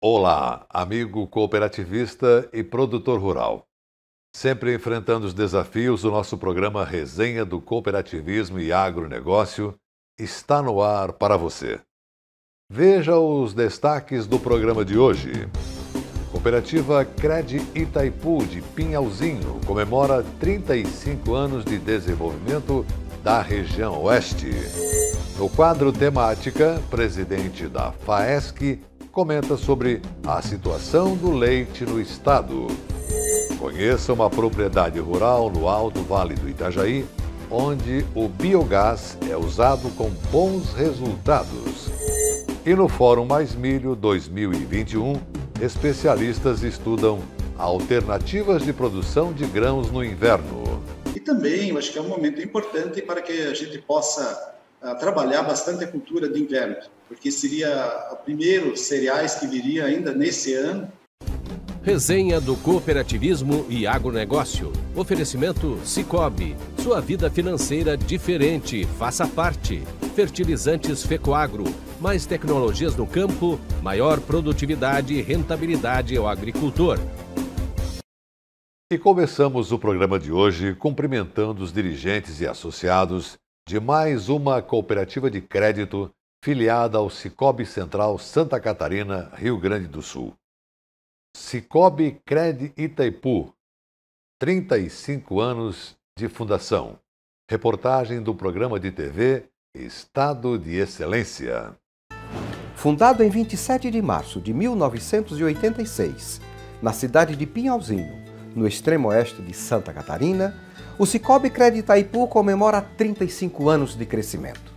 Olá, amigo cooperativista e produtor rural. Sempre enfrentando os desafios, o nosso programa Resenha do Cooperativismo e Agronegócio está no ar para você. Veja os destaques do programa de hoje. Cooperativa Cred Itaipu de Pinhalzinho comemora 35 anos de desenvolvimento da região Oeste. No quadro Temática, presidente da FAESC comenta sobre a situação do leite no estado. Conheça uma propriedade rural no Alto Vale do Itajaí, onde o biogás é usado com bons resultados. E no Fórum Mais Milho 2021, especialistas estudam alternativas de produção de grãos no inverno. E também, eu acho que é um momento importante para que a gente possa trabalhar bastante a cultura de inverno, porque seria o primeiro cereais que viria ainda nesse ano. Resenha do Cooperativismo e Agronegócio. Oferecimento Sicoob. Sua vida financeira diferente. Faça parte. Fertilizantes Fecoagro. Mais tecnologias no campo, maior produtividade e rentabilidade ao agricultor. E começamos o programa de hoje cumprimentando os dirigentes e associados de mais uma cooperativa de crédito filiada ao Sicoob Central Santa Catarina, Rio Grande do Sul. Sicoob Cred Itaipu, 35 anos de fundação. Reportagem do programa de TV Estado de Excelência. Fundado em 27 de março de 1986, na cidade de Pinhalzinho, no extremo oeste de Santa Catarina, o Sicoob Cred Itaipu comemora 35 anos de crescimento.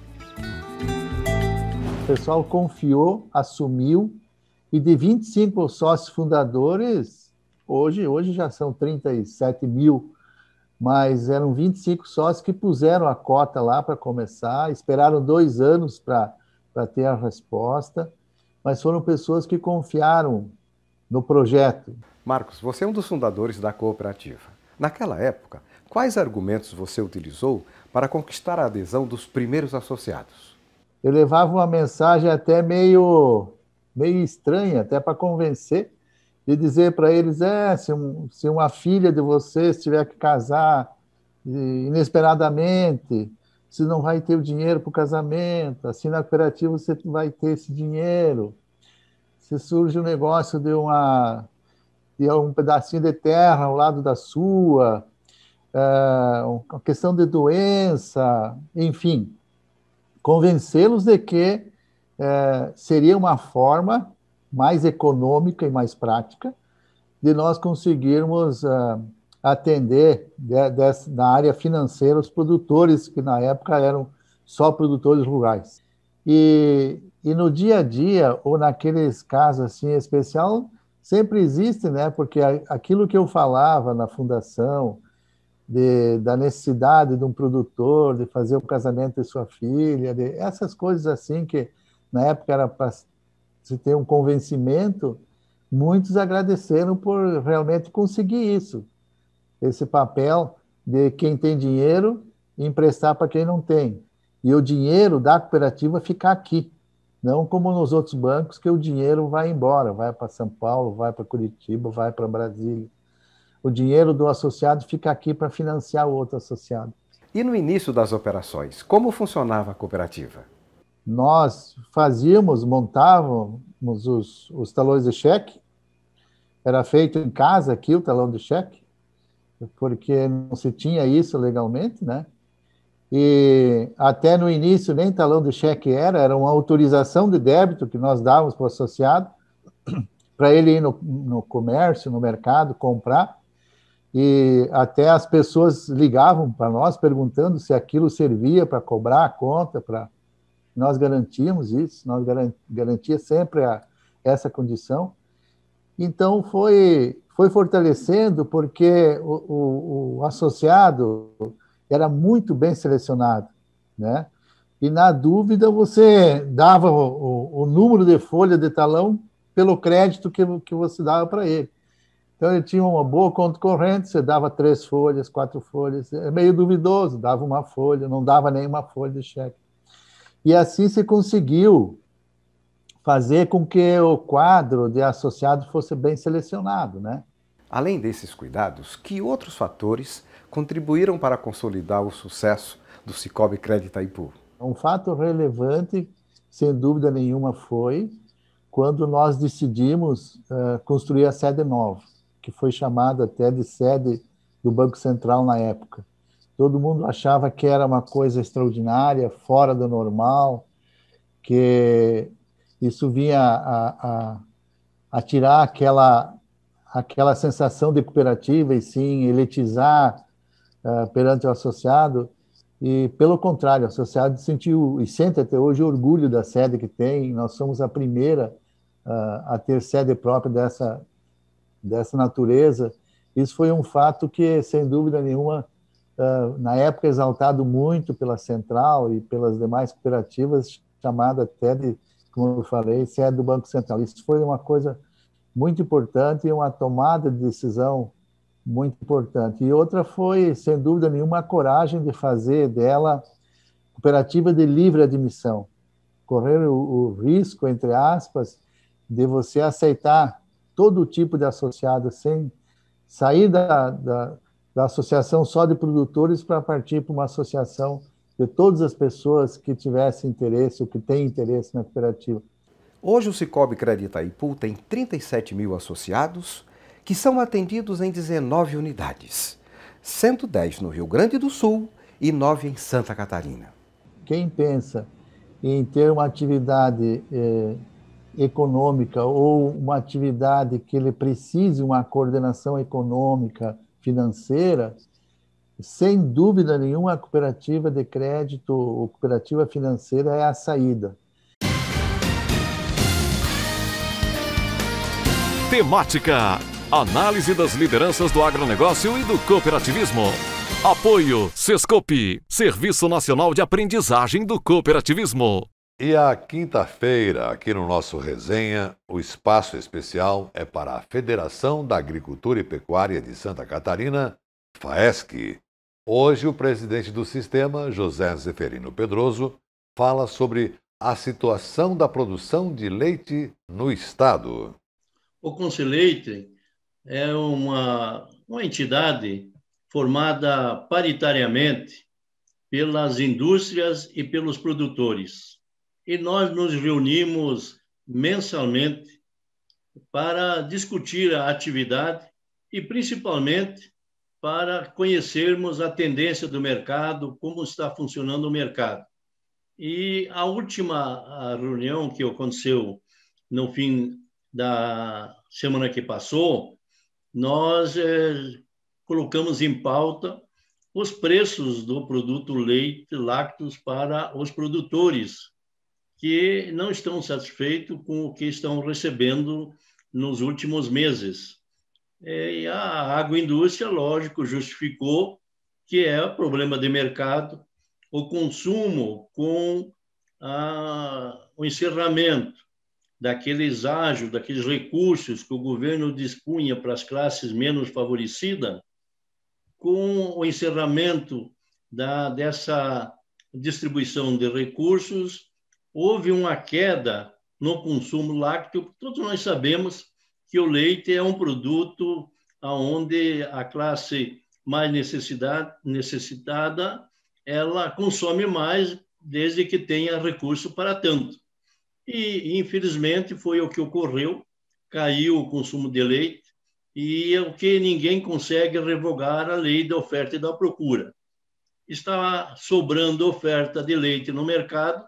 O pessoal confiou, assumiu, e de 25 sócios fundadores, hoje já são 37 mil, mas eram 25 sócios que puseram a cota lá para começar, esperaram 2 anos para ter a resposta, mas foram pessoas que confiaram no projeto. Marcos, você é um dos fundadores da cooperativa. Naquela época, quais argumentos você utilizou para conquistar a adesão dos primeiros associados? Eu levava uma mensagem até meio estranha, até para convencer, de dizer para eles, se uma filha de vocês tiver que casar inesperadamente, você não vai ter o dinheiro para o casamento, assim na cooperativa você vai ter esse dinheiro. Se surge um negócio de um pedacinho de terra ao lado da sua, a questão de doença, enfim, convencê-los de que seria uma forma mais econômica e mais prática de nós conseguirmos atender na área financeira os produtores, que na época eram só produtores rurais. E no dia a dia, ou naqueles casos assim especial, sempre existe, né? Porque aquilo que eu falava na fundação, da necessidade de um produtor, de fazer o casamento de sua filha, essas coisas assim que na época era para se ter um convencimento, muitos agradeceram por realmente conseguir isso, esse papel de quem tem dinheiro emprestar para quem não tem. E o dinheiro da cooperativa ficar aqui, não como nos outros bancos, que o dinheiro vai embora, vai para São Paulo, vai para Curitiba, vai para Brasília. O dinheiro do associado fica aqui para financiar o outro associado. E no início das operações, como funcionava a cooperativa? Nós montávamos os talões de cheque, era feito em casa aqui o talão de cheque, porque não se tinha isso legalmente, né? E até no início nem talão de cheque era uma autorização de débito que nós dávamos para o associado, para ele ir no comércio, no mercado, comprar, e até as pessoas ligavam para nós perguntando se aquilo servia para cobrar a conta, nós garantíamos isso, nós garantia sempre essa condição. Então, foi fortalecendo, porque o associado era muito bem selecionado, né? E, na dúvida, você dava o número de folha de talão pelo crédito que você dava para ele. Então, ele tinha uma boa conta corrente, você dava 3 folhas, 4 folhas, é meio duvidoso, dava uma folha, não dava nenhuma folha de cheque. E assim se conseguiu fazer com que o quadro de associado fosse bem selecionado, né? Além desses cuidados, que outros fatores contribuíram para consolidar o sucesso do Cicobi Crédito Itaipu? Um fato relevante, sem dúvida nenhuma, foi quando nós decidimos construir a sede nova, que foi chamada até de sede do Banco Central na época. Todo mundo achava que era uma coisa extraordinária, fora do normal, que isso vinha a tirar aquela sensação de cooperativa e sim elitizar perante o associado. E, pelo contrário, o associado sentiu e sente até hoje orgulho da sede que tem. Nós somos a primeira a ter sede própria dessa natureza. Isso foi um fato que, sem dúvida nenhuma, na época exaltado muito pela Central e pelas demais cooperativas, chamada até de, como eu falei, sede do Banco Central. Isso foi uma coisa muito importante e uma tomada de decisão muito importante. E outra foi, sem dúvida nenhuma, a coragem de fazer dela cooperativa de livre admissão. Correr o risco, entre aspas, de você aceitar todo tipo de associado sem sair da associação só de produtores para partir para uma associação de todas as pessoas que tivessem interesse ou que têm interesse na cooperativa. Hoje o Cicobi Crédito Itaipu tem 37 mil associados que são atendidos em 19 unidades, 110 no Rio Grande do Sul e 9 em Santa Catarina. Quem pensa em ter uma atividade econômica ou uma atividade que ele precise uma coordenação econômica, financeira, sem dúvida nenhuma a cooperativa de crédito ou cooperativa financeira é a saída. Temática: análise das lideranças do agronegócio e do cooperativismo. Apoio Sescope, Serviço Nacional de Aprendizagem do Cooperativismo. E a quinta-feira, aqui no nosso Resenha, o espaço especial é para a Federação da Agricultura e Pecuária de Santa Catarina, FAESC. Hoje, o presidente do sistema, José Zeferino Pedroso, fala sobre a situação da produção de leite no estado. O Conselheite é uma entidade formada paritariamente pelas indústrias e pelos produtores. E nós nos reunimos mensalmente para discutir a atividade e, principalmente, para conhecermos a tendência do mercado, como está funcionando o mercado. E a última reunião que aconteceu no fim da semana que passou, nós colocamos em pauta os preços do produto leite lácteos para os produtores, que não estão satisfeitos com o que estão recebendo nos últimos meses. E a agroindústria, lógico, justificou que é problema de mercado, o consumo com o encerramento daqueles ágios, daqueles recursos que o governo dispunha para as classes menos favorecidas, com o encerramento dessa distribuição de recursos, houve uma queda no consumo lácteo. Todos nós sabemos que o leite é um produto onde a classe mais necessitada ela consome mais desde que tenha recurso para tanto. E, infelizmente, foi o que ocorreu, caiu o consumo de leite, e é o que ninguém consegue revogar a lei da oferta e da procura. Está sobrando oferta de leite no mercado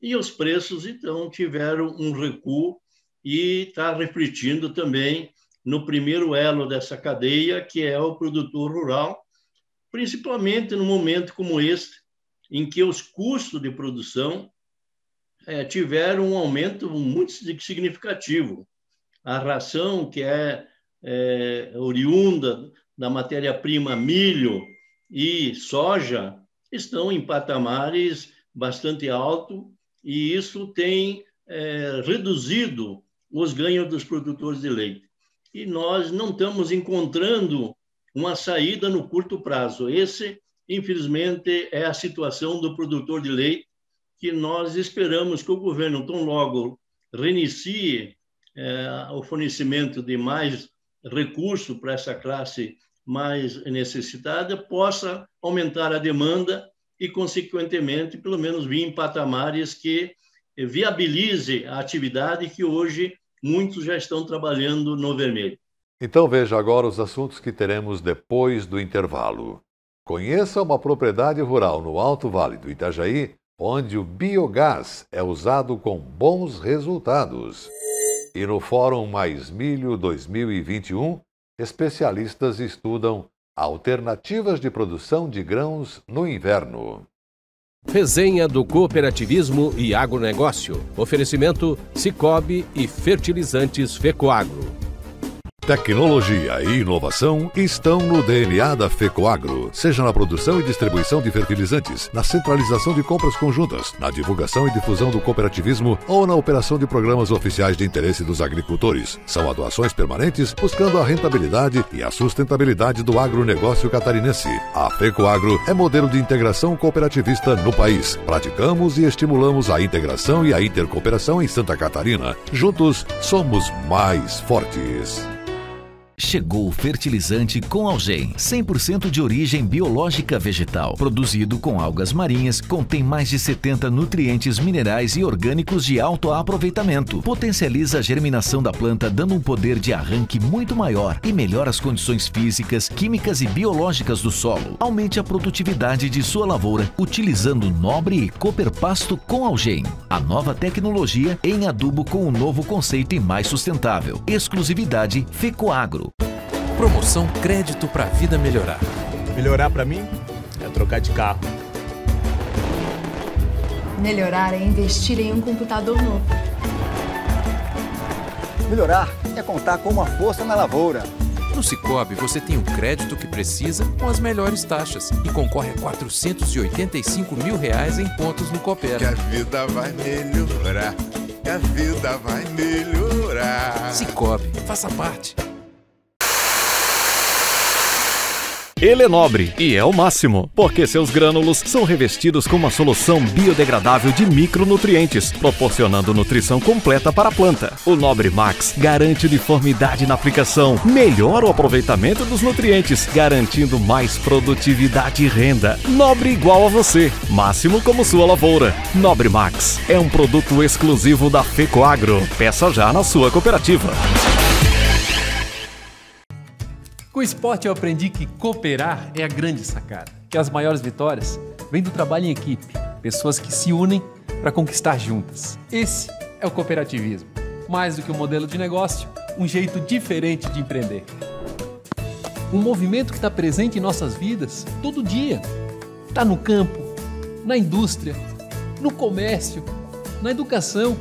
e os preços, então, tiveram um recuo e está refletindo também no primeiro elo dessa cadeia, que é o produtor rural, principalmente no momento como este, em que os custos de produção tiveram um aumento muito significativo. A ração, que é oriunda da matéria-prima milho e soja, estão em patamares bastante altos, e isso tem reduzido os ganhos dos produtores de leite. E nós não estamos encontrando uma saída no curto prazo. Esse, infelizmente, é a situação do produtor de leite, que nós esperamos que o governo, tão logo reinicie o fornecimento de mais recurso para essa classe mais necessitada, possa aumentar a demanda e, consequentemente, pelo menos vir em patamares que viabilize a atividade que hoje muitos já estão trabalhando no vermelho. Então veja agora os assuntos que teremos depois do intervalo. Conheça uma propriedade rural no Alto Vale do Itajaí, onde o biogás é usado com bons resultados. E no Fórum Mais Milho 2021, especialistas estudam alternativas de produção de grãos no inverno. Resenha do Cooperativismo e Agronegócio. Oferecimento Cicobi e Fertilizantes Fecoagro. Tecnologia e inovação estão no DNA da Fecoagro, seja na produção e distribuição de fertilizantes, na centralização de compras conjuntas, na divulgação e difusão do cooperativismo ou na operação de programas oficiais de interesse dos agricultores. São atuações permanentes buscando a rentabilidade e a sustentabilidade do agronegócio catarinense. A Fecoagro é modelo de integração cooperativista no país. Praticamos e estimulamos a integração e a intercooperação em Santa Catarina. Juntos, somos mais fortes. Chegou o fertilizante com Algem, 100% de origem biológica vegetal, produzido com algas marinhas, contém mais de 70 nutrientes minerais e orgânicos de alto aproveitamento, potencializa a germinação da planta dando um poder de arranque muito maior e melhora as condições físicas, químicas e biológicas do solo. Aumente a produtividade de sua lavoura utilizando Nobre e Cooper Pasto com Algem, a nova tecnologia em adubo com um novo conceito e mais sustentável. Exclusividade Fecoagro. Promoção Crédito para a Vida Melhorar. Melhorar para mim é trocar de carro. Melhorar é investir em um computador novo. Melhorar é contar com uma força na lavoura. No Cicobi você tem o crédito que precisa com as melhores taxas e concorre a R$485 mil em pontos no Coopera. Que a vida vai melhorar, que a vida vai melhorar. Cicobi, faça parte. Ele é nobre e é o máximo, porque seus grânulos são revestidos com uma solução biodegradável de micronutrientes, proporcionando nutrição completa para a planta. O Nobre Max garante uniformidade na aplicação, melhora o aproveitamento dos nutrientes, garantindo mais produtividade e renda. Nobre igual a você, máximo como sua lavoura. Nobre Max é um produto exclusivo da Fecoagro. Peça já na sua cooperativa. Com o esporte eu aprendi que cooperar é a grande sacada, que as maiores vitórias vêm do trabalho em equipe, pessoas que se unem para conquistar juntas. Esse é o cooperativismo, mais do que um modelo de negócio, um jeito diferente de empreender. Um movimento que está presente em nossas vidas todo dia. Está no campo, na indústria, no comércio, na educação,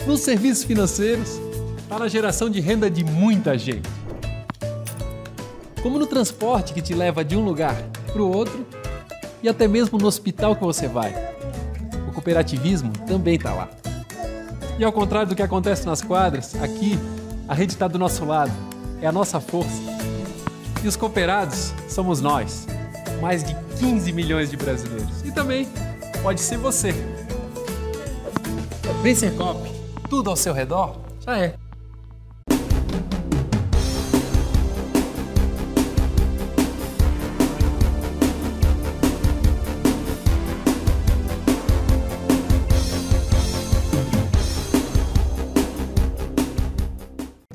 nos serviços financeiros, está na geração de renda de muita gente. Como no transporte que te leva de um lugar para o outro e até mesmo no hospital que você vai. O cooperativismo também está lá. E ao contrário do que acontece nas quadras, aqui a rede está do nosso lado, é a nossa força. E os cooperados somos nós, mais de 15 milhões de brasileiros. E também pode ser você. Vem ser Coop, tudo ao seu redor já é.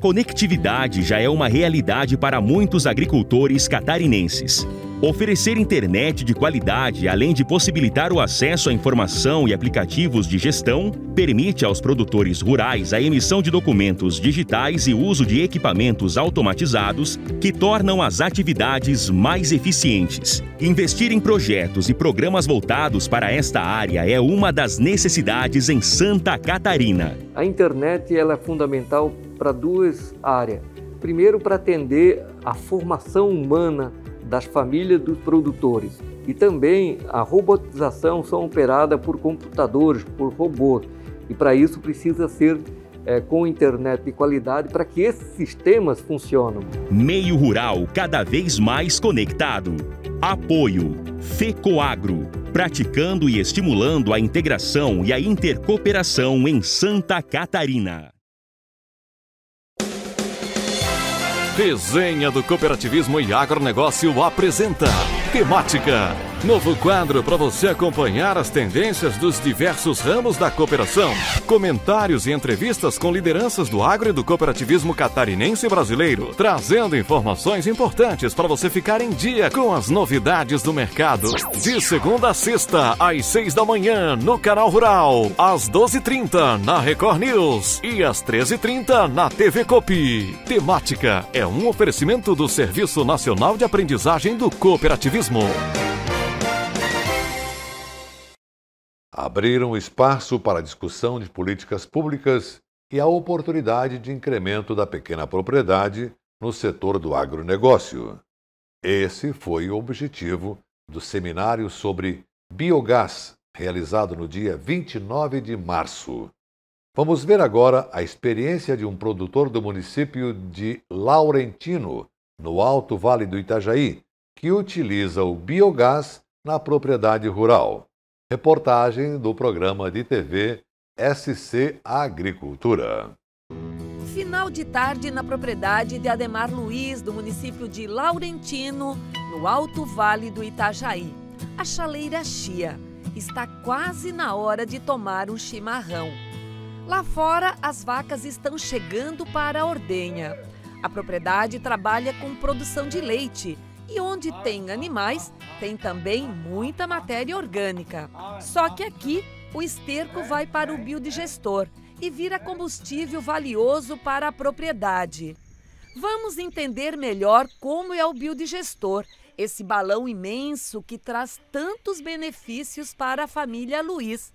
Conectividade já é uma realidade para muitos agricultores catarinenses. Oferecer internet de qualidade, além de possibilitar o acesso à informação e aplicativos de gestão, permite aos produtores rurais a emissão de documentos digitais e uso de equipamentos automatizados que tornam as atividades mais eficientes. Investir em projetos e programas voltados para esta área é uma das necessidades em Santa Catarina. A internet ela é fundamental para duas áreas. Primeiro, para atender a formação humana das famílias dos produtores. E também a robotização são operada por computadores, por robôs. E para isso precisa ser com internet de qualidade para que esses sistemas funcionem. Meio rural cada vez mais conectado. Apoio FECOAGRO, praticando e estimulando a integração e a intercooperação em Santa Catarina. Resenha do Cooperativismo e Agronegócio apresenta Temática. Novo quadro para você acompanhar as tendências dos diversos ramos da cooperação. Comentários e entrevistas com lideranças do agro e do cooperativismo catarinense e brasileiro, trazendo informações importantes para você ficar em dia com as novidades do mercado. De segunda a sexta, às 6 da manhã, no Canal Rural, às 12h30 na Record News e às 13h30 na TV Copi. Temática é um oferecimento do Serviço Nacional de Aprendizagem do Cooperativismo. Abriram espaço para a discussão de políticas públicas e a oportunidade de incremento da pequena propriedade no setor do agronegócio. Esse foi o objetivo do seminário sobre biogás, realizado no dia 29 de março. Vamos ver agora a experiência de um produtor do município de Laurentino, no Alto Vale do Itajaí, que utiliza o biogás na propriedade rural. Reportagem do programa de TV SC Agricultura. Final de tarde na propriedade de Ademar Luiz, do município de Laurentino, no Alto Vale do Itajaí. A chaleira chia. Está quase na hora de tomar um chimarrão. Lá fora, as vacas estão chegando para a ordenha. A propriedade trabalha com produção de leite. E onde tem animais, tem também muita matéria orgânica. Só que aqui, o esterco vai para o biodigestor e vira combustível valioso para a propriedade. Vamos entender melhor como é o biodigestor, esse balão imenso que traz tantos benefícios para a família Luiz.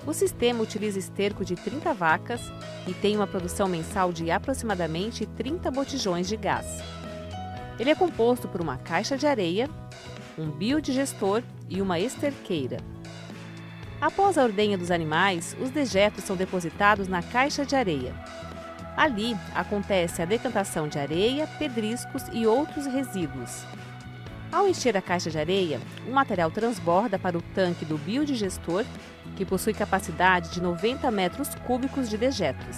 O sistema utiliza esterco de 30 vacas e tem uma produção mensal de aproximadamente 30 botijões de gás. Ele é composto por uma caixa de areia, um biodigestor e uma esterqueira. Após a ordenha dos animais, os dejetos são depositados na caixa de areia. Ali acontece a decantação de areia, pedriscos e outros resíduos. Ao encher a caixa de areia, o material transborda para o tanque do biodigestor, que possui capacidade de 90 metros cúbicos de dejetos.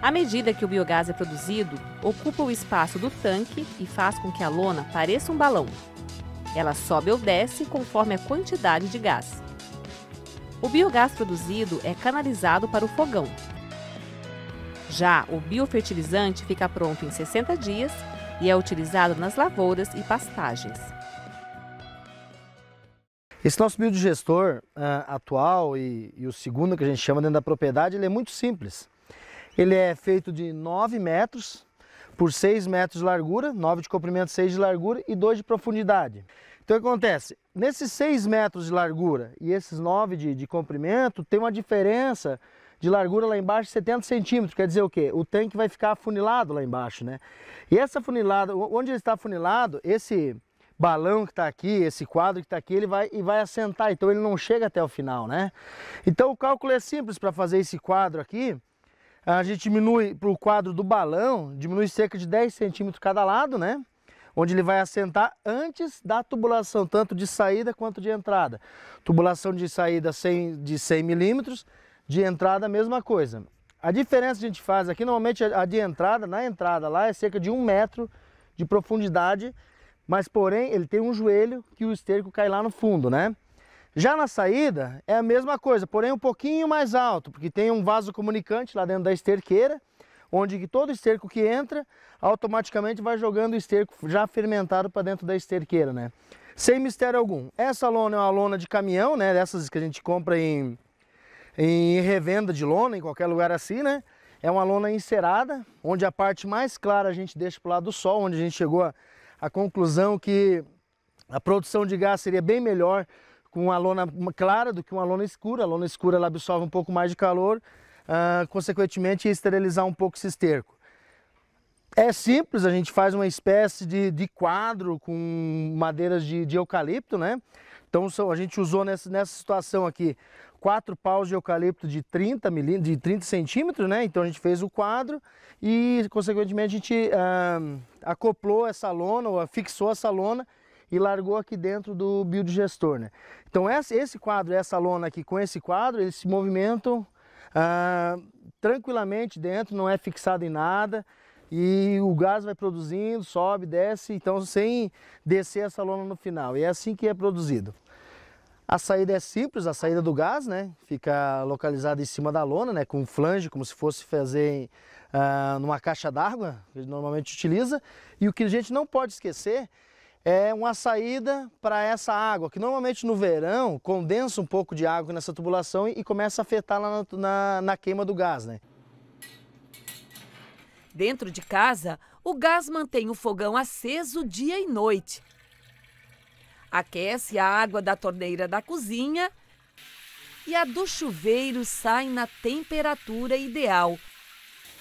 À medida que o biogás é produzido, ocupa o espaço do tanque e faz com que a lona pareça um balão. Ela sobe ou desce conforme a quantidade de gás. O biogás produzido é canalizado para o fogão. Já o biofertilizante fica pronto em 60 dias e é utilizado nas lavouras e pastagens. Esse nosso biodigestor atual e o segundo que a gente chama dentro da propriedade, ele é muito simples. Ele é feito de 9 metros por 6 metros de largura, 9 de comprimento, 6 de largura e 2 de profundidade. Então o que acontece? Nesses 6 metros de largura e esses 9 de comprimento, tem uma diferença de largura lá embaixo de 70 centímetros. Quer dizer o quê? O tanque vai ficar afunilado lá embaixo, né? E essa afunilada, onde ele está afunilado, esse balão que está aqui, esse quadro que está aqui, ele vai assentar, então ele não chega até o final, né? Então o cálculo é simples. Para fazer esse quadro aqui, a gente diminui para o quadro do balão, diminui cerca de 10 centímetros cada lado, né? Onde ele vai assentar antes da tubulação, tanto de saída quanto de entrada. Tubulação de saída de 100 milímetros, de entrada a mesma coisa. A diferença que a gente faz aqui, normalmente a de entrada, na entrada lá é cerca de 1 metro de profundidade, mas porém ele tem um joelho que o esterco cai lá no fundo, né? Já na saída é a mesma coisa, porém um pouquinho mais alto, porque tem um vaso comunicante lá dentro da esterqueira, onde que todo esterco que entra, automaticamente vai jogando o esterco já fermentado para dentro da esterqueira, né? Sem mistério algum. Essa lona é uma lona de caminhão, né? Dessas que a gente compra em revenda de lona, em qualquer lugar assim, né? É uma lona encerada, onde a parte mais clara a gente deixa para o lado do sol, onde a gente chegou à conclusão que a produção de gás seria bem melhor com uma lona clara do que uma lona escura. A lona escura ela absorve um pouco mais de calor, consequentemente esterilizar um pouco esse esterco. É simples, a gente faz uma espécie de quadro com madeiras de eucalipto, né? Então a gente usou nessa situação aqui 4 paus de eucalipto de 30 centímetros, né? Então a gente fez o quadro e, consequentemente, a gente acoplou essa lona, ou fixou essa lona e largou aqui dentro do biodigestor, né? Então esse quadro, essa lona aqui com esse quadro, eles se movimentam tranquilamente dentro, não é fixado em nada. E o gás vai produzindo, sobe, desce, então sem descer essa lona no final. E é assim que é produzido. A saída é simples, a saída do gás, né? Fica localizada em cima da lona, né? Com um flange, como se fosse fazer numa caixa d'água, que a gente normalmente utiliza. E o que a gente não pode esquecer é uma saída para essa água, que normalmente no verão condensa um pouco de água nessa tubulação e começa a afetar lá na queima do gás, né? Dentro de casa, o gás mantém o fogão aceso dia e noite. Aquece a água da torneira da cozinha e a do chuveiro sai na temperatura ideal.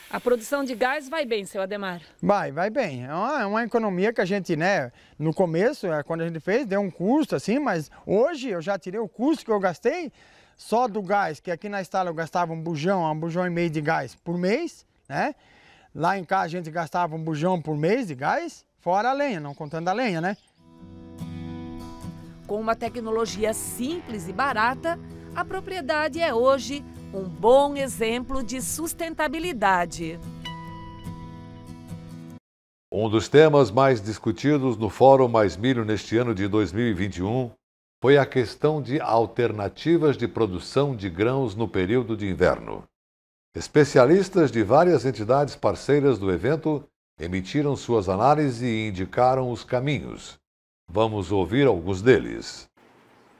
A produção de gás vai bem, seu Ademar? Vai bem. É uma economia que a gente, né, no começo, quando a gente fez, deu um custo assim, mas hoje eu já tirei o custo que eu gastei só do gás, que aqui na Estala eu gastava um bujão e meio de gás por mês, né? Lá em casa a gente gastava um bujão por mês de gás, fora a lenha, não contando a lenha, né? Com uma tecnologia simples e barata, a propriedade é hoje um bom exemplo de sustentabilidade. Um dos temas mais discutidos no Fórum Mais Milho neste ano de 2021 foi a questão de alternativas de produção de grãos no período de inverno. Especialistas de várias entidades parceiras do evento emitiram suas análises e indicaram os caminhos. Vamos ouvir alguns deles.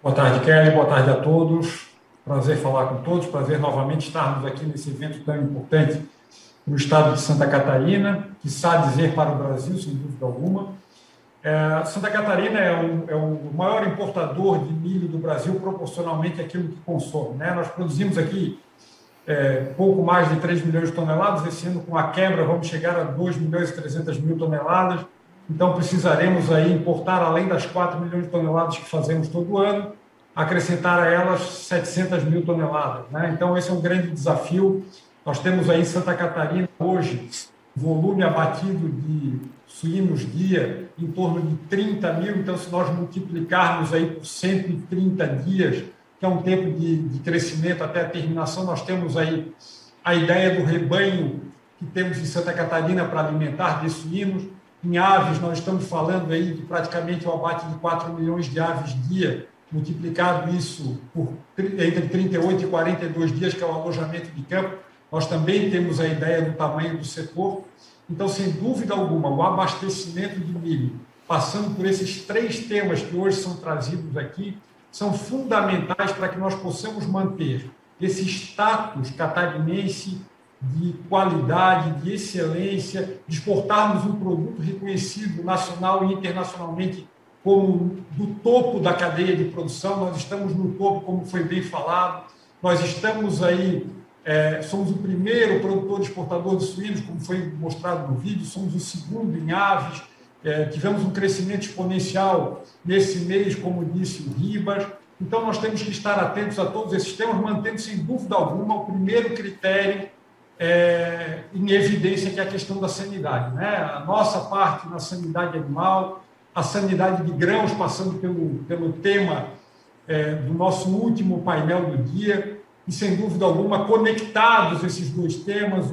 Boa tarde, Kelly. Boa tarde a todos. Prazer falar com todos. Prazer novamente estarmos aqui nesse evento tão importante no estado de Santa Catarina, que sabe dizer para o Brasil, sem dúvida alguma. Santa Catarina é o maior importador de milho do Brasil, proporcionalmente àquilo que consome, né? Nós produzimos aqui pouco mais de 3 milhões de toneladas. Esse ano, com a quebra, vamos chegar a 2 milhões e 300 mil toneladas. Então, precisaremos aí importar, além das 4 milhões de toneladas que fazemos todo ano, acrescentar a elas 700 mil toneladas, né? Então, esse é um grande desafio. Nós temos aí em Santa Catarina, hoje, volume abatido de suínos guia em torno de 30 mil. Então, se nós multiplicarmos aí por 130 dias, que é um tempo de crescimento até a terminação, nós temos aí a ideia do rebanho que temos em Santa Catarina para alimentar de suínos. Em aves, nós estamos falando aí de praticamente o abate de 4 milhões de aves dia, multiplicado isso por entre 38 e 42 dias, que é o alojamento de campo. Nós também temos a ideia do tamanho do setor. Então, sem dúvida alguma, o abastecimento de milho, passando por esses 3 temas que hoje são trazidos aqui, são fundamentais para que nós possamos manter esse status catarinense de qualidade, de excelência, de exportarmos um produto reconhecido nacional e internacionalmente como do topo da cadeia de produção. Nós estamos no topo, como foi bem falado. Nós estamos aí, somos o primeiro produtor exportador de suínos, como foi mostrado no vídeo, somos o segundo em aves. Tivemos um crescimento exponencial nesse mês, como disse o Ribas. Então, nós temos que estar atentos a todos esses temas, mantendo, sem dúvida alguma, o primeiro critério em evidência, que é a questão da sanidade, né? A nossa parte na sanidade animal, a sanidade de grãos, passando pelo tema do nosso último painel do dia, e, sem dúvida alguma, conectados esses 2 temas,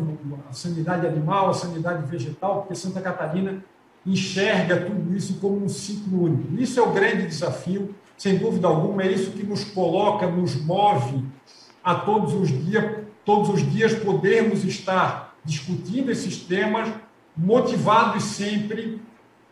a sanidade animal, a sanidade vegetal, porque Santa Catarina enxerga tudo isso como um ciclo único. Isso é o grande desafio, sem dúvida alguma, é isso que nos coloca, nos move a todos os dias podermos estar discutindo esses temas, motivados sempre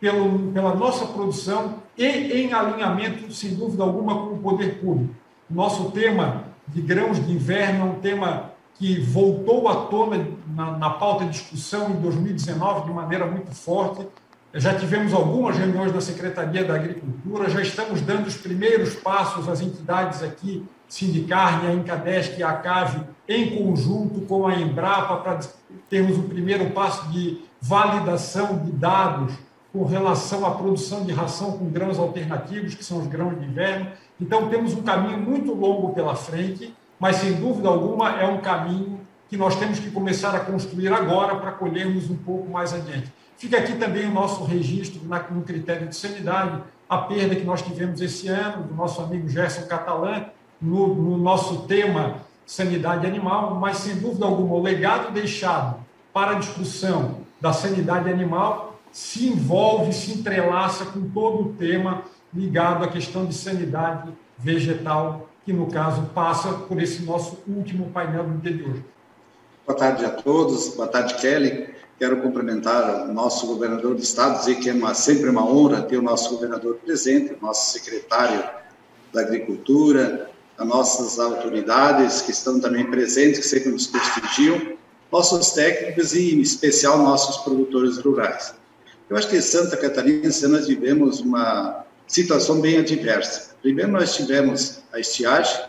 pela nossa produção e em alinhamento, sem dúvida alguma, com o poder público. O nosso tema de grãos de inverno é um tema que voltou à tona na pauta de discussão em 2019 de maneira muito forte. Já tivemos algumas reuniões da Secretaria da Agricultura, já estamos dando os primeiros passos, as entidades aqui, Sindicarne, a Incadesc e a CAV, em conjunto com a Embrapa, para termos o primeiro passo de validação de dados com relação à produção de ração com grãos alternativos, que são os grãos de inverno. Então, temos um caminho muito longo pela frente, mas sem dúvida alguma é um caminho que nós temos que começar a construir agora para colhermos um pouco mais adiante. Fica aqui também o nosso registro no critério de sanidade, a perda que nós tivemos esse ano do nosso amigo Gerson Catalã, no nosso tema sanidade animal, mas sem dúvida alguma o legado deixado para a discussão da sanidade animal se envolve, se entrelaça com todo o tema ligado à questão de sanidade vegetal, que no caso passa por esse nosso último painel do dia de hoje. Boa tarde a todos, boa tarde, Kelly. Quero cumprimentar o nosso governador do estado, dizer que é sempre uma honra ter o nosso governador presente, o nosso secretário da Agricultura, as nossas autoridades que estão também presentes, que sempre nos prestigiam, nossos técnicos e, em especial, nossos produtores rurais. Eu acho que em Santa Catarina nós vivemos uma situação bem adversa. Primeiro nós tivemos a estiagem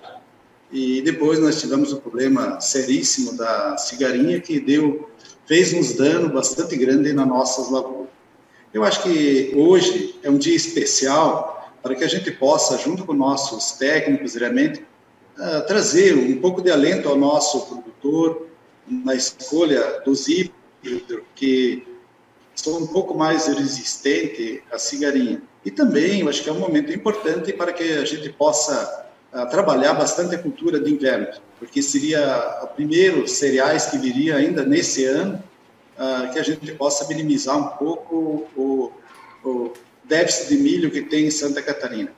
e depois nós tivemos o problema seríssimo da cigarinha que fez uns danos bastante grande nas nossas lavouras. Eu acho que hoje é um dia especial para que a gente possa, junto com nossos técnicos, realmente, trazer um pouco de alento ao nosso produtor na escolha dos híbridos que são um pouco mais resistentes à cigarinha. E também, eu acho que é um momento importante para que a gente possa trabalhar bastante a cultura de inverno, porque seria o primeiro cereais que viria ainda nesse ano, que a gente possa minimizar um pouco o déficit de milho que tem em Santa Catarina.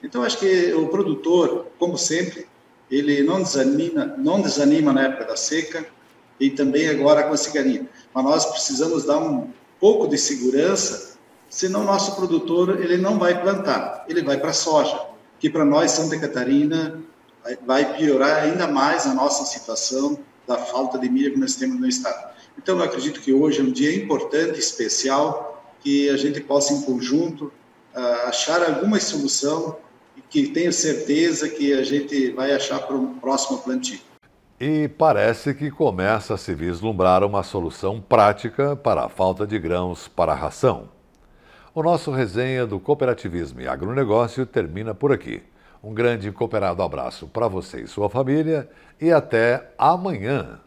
Então, acho que o produtor, como sempre, ele não desanima na época da seca e também agora com a cigarinha. Mas nós precisamos dar um pouco de segurança, senão o nosso produtor ele não vai plantar, ele vai para a soja, que para nós, Santa Catarina, vai piorar ainda mais a nossa situação da falta de milho que nós temos no estado. Então, eu acredito que hoje é um dia importante, especial, que a gente possa, em conjunto, achar alguma solução e que tenho certeza que a gente vai achar para o próximo plantio. E parece que começa a se vislumbrar uma solução prática para a falta de grãos para a ração. O nosso resenha do cooperativismo e agronegócio termina por aqui. Um grande e cooperado abraço para você e sua família e até amanhã.